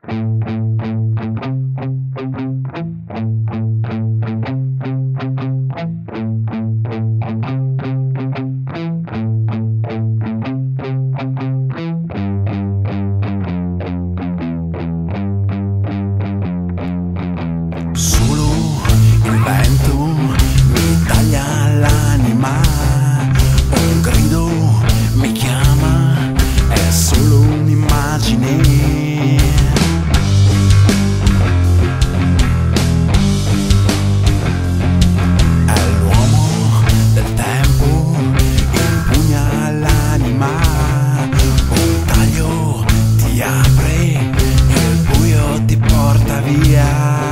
Solo il vento mi taglia l'anima, un grido mi chiama, è solo un'immagine. È l'uomo del tempo, impugna l'anima, un taglio ti apre e il buio ti porta via.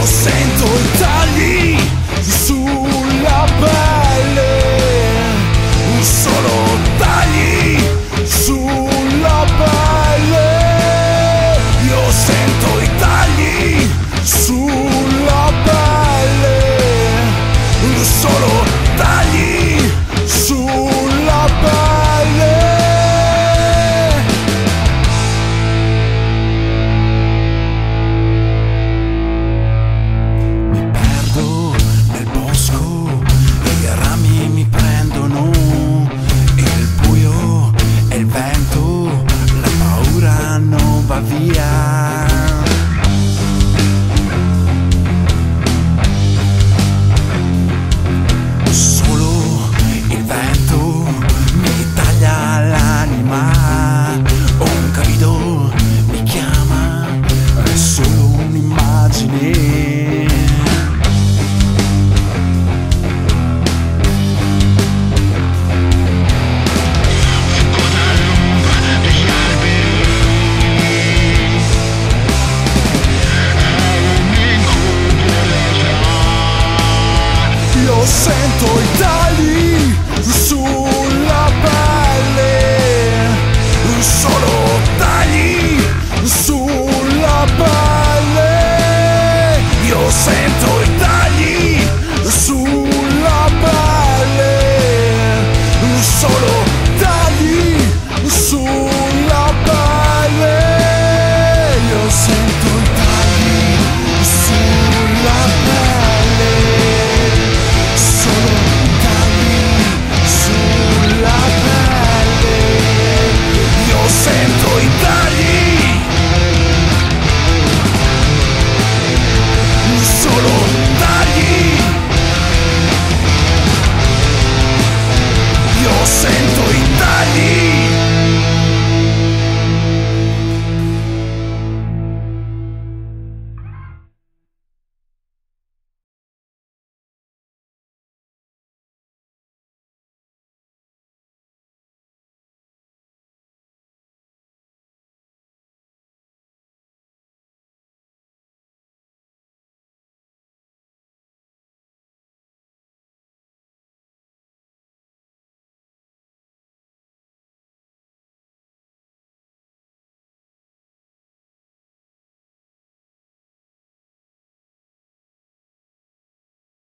Sento i tagli sulla pelle, solo tagli sulla pelle. Io sento i tagli sulla pelle, solo tagli sulla pelle. Via. Solo il vento mi taglia l'anima, un grido mi chiama, è solo un'immagine. Io sento i tagli su